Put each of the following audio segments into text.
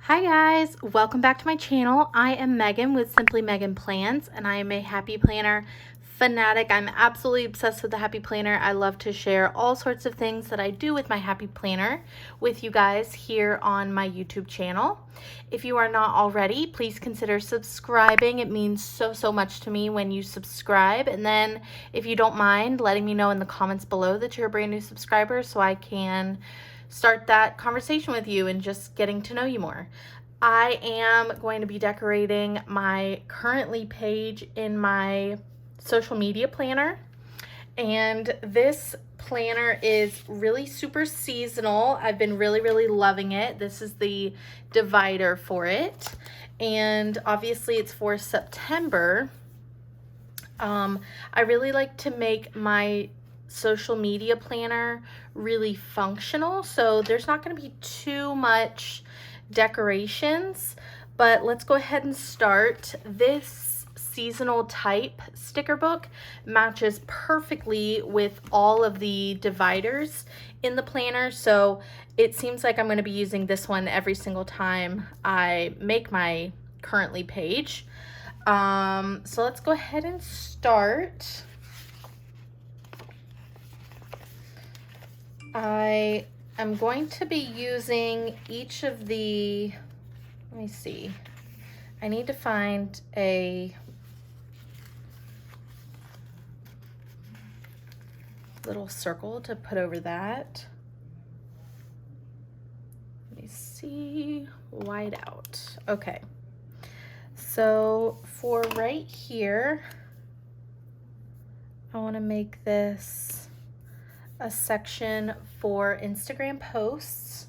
Hi guys, welcome back to my channel. I am Megan with Simply Megan Plans, and I am a happy planner fanatic. I'm absolutely obsessed with the happy planner. I love to share all sorts of things that I do with my happy planner with you guys here on my YouTube channel. If you are not already, please consider subscribing. It means so much to me when you subscribe. And then if you don't mind letting me know in the comments below that you're a brand new subscriber so I can start that conversation with you and just getting to know you more. I am going to be decorating my currently page in my social media planner, and this planner is really super seasonal. I've been really loving it. This is the divider for it, and obviously it's for September. I really like to make my social media planner really functional, so there's not going to be too much decorations, but let's go ahead and start. This seasonal type sticker book matches perfectly with all of the dividers in the planner, so it seems like I'm going to be using this one every single time I make my currently page. So let's go ahead and start. I am going to be using each of the, let me see, I need to find a little circle to put over that. Let me see, wide out. Okay, so for right here, I want to make this a section for Instagram posts.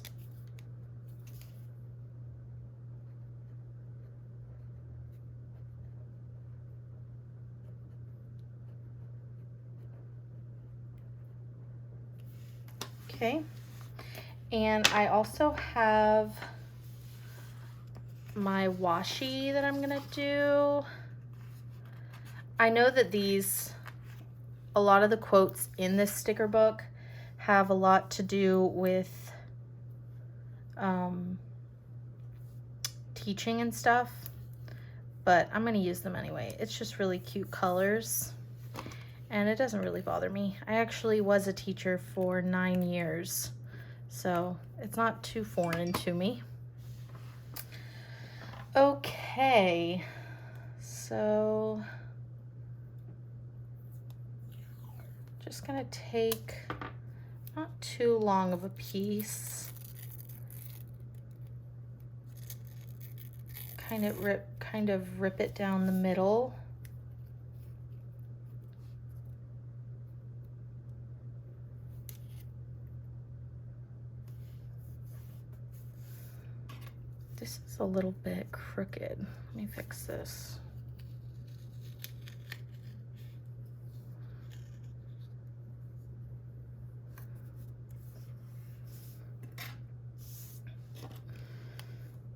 Okay, and I also have my washi that I'm gonna do. I know that a lot of the quotes in this sticker book have a lot to do with teaching and stuff, but I'm gonna use them anyway. It's just really cute colors, and it doesn't really bother me. I actually was a teacher for 9 years, so it's not too foreign to me. Okay, so just gonna take not too long of a piece, kind of rip it down the middle. This is a little bit crooked. Let me fix this.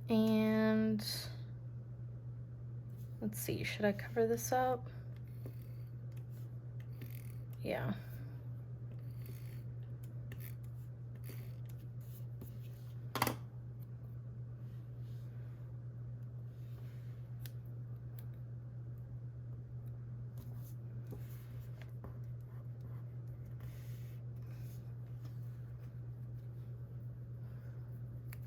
And let's see, should I cover this up? Yeah.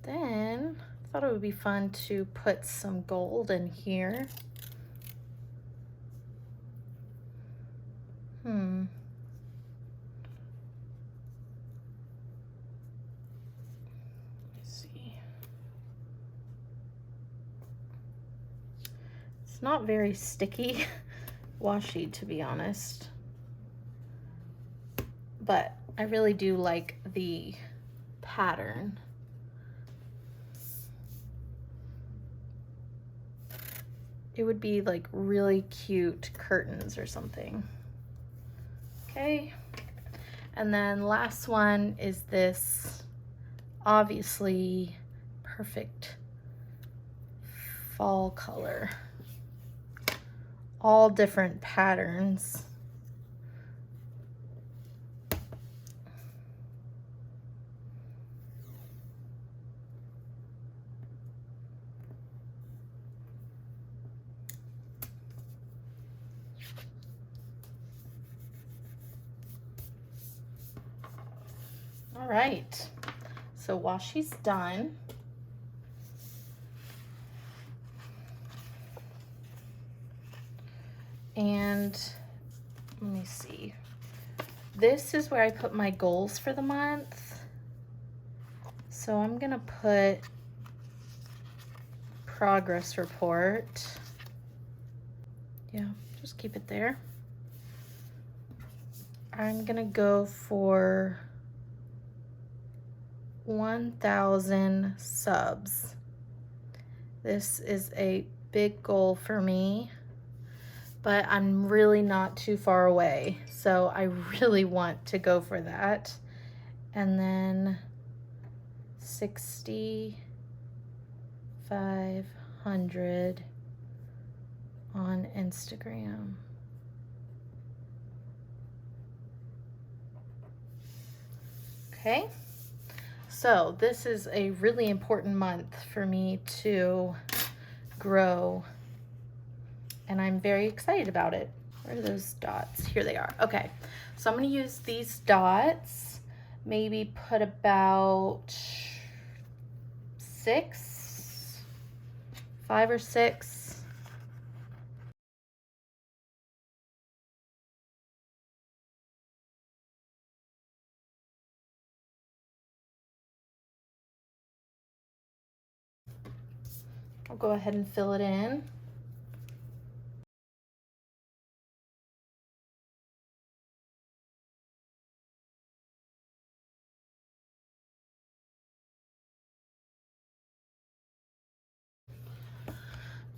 Then I thought it would be fun to put some gold in here. Let's see. It's not very sticky washi, to be honest, but I really do like the pattern. It would be like really cute curtains or something. Okay, and then last one is this obviously perfect fall color. All different patterns. All right, so while she's done, and let me see, this is where I put my goals for the month. So I'm gonna put progress report. Yeah, just keep it there. I'm gonna go for 1,000 subs. This is a big goal for me, but I'm really not too far away. So I really want to go for that. And then 6,500 on Instagram. Okay. So this is a really important month for me to grow, and I'm very excited about it. Where are those dots? Here they are. Okay, so I'm going to use these dots, maybe put about 5 or 6. I'll go ahead and fill it in.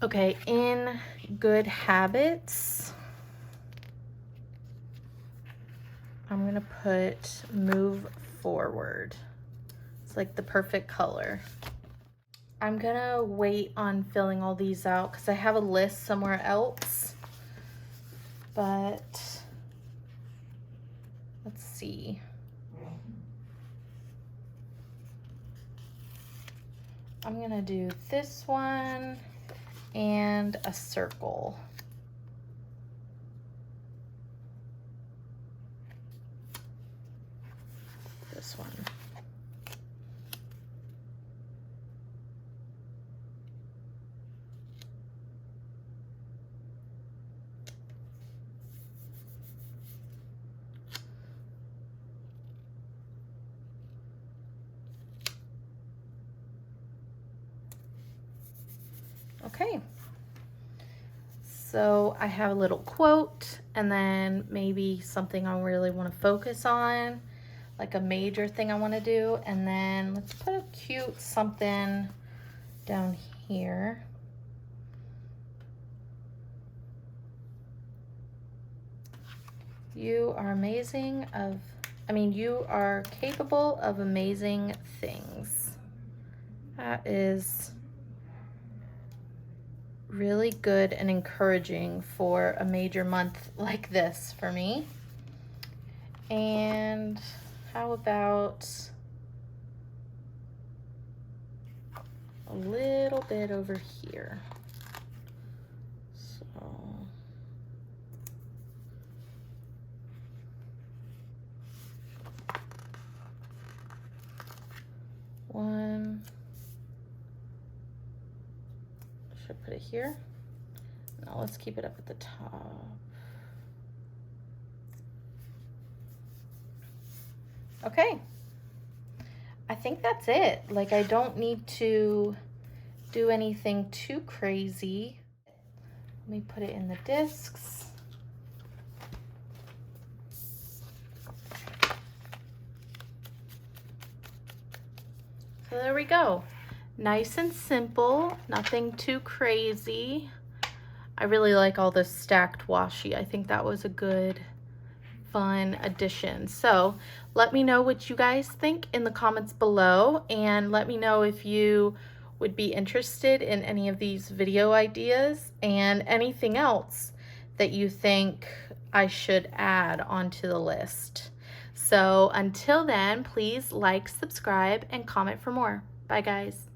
Okay, in good habits, I'm gonna put move forward. It's like the perfect color. I'm gonna wait on filling all these out because I have a list somewhere else, but let's see. I'm gonna do this one and a circle. This one. Okay, so I have a little quote and then maybe something I really want to focus on, like a major thing I want to do, and then let's put a cute something down here. You are amazing you are capable of amazing things. That is really good and encouraging for a major month like this for me. And how about a little bit over here? So one, should I put it here? No, let's keep it up at the top. Okay, I think that's it. Like, I don't need to do anything too crazy. Let me put it in the discs. So there we go. Nice and simple, nothing too crazy. I really like all this stacked washi. I think that was a good, fun addition. So let me know what you guys think in the comments below, and let me know if you would be interested in any of these video ideas and anything else that you think I should add onto the list. So until then, please like, subscribe, and comment for more. Bye guys.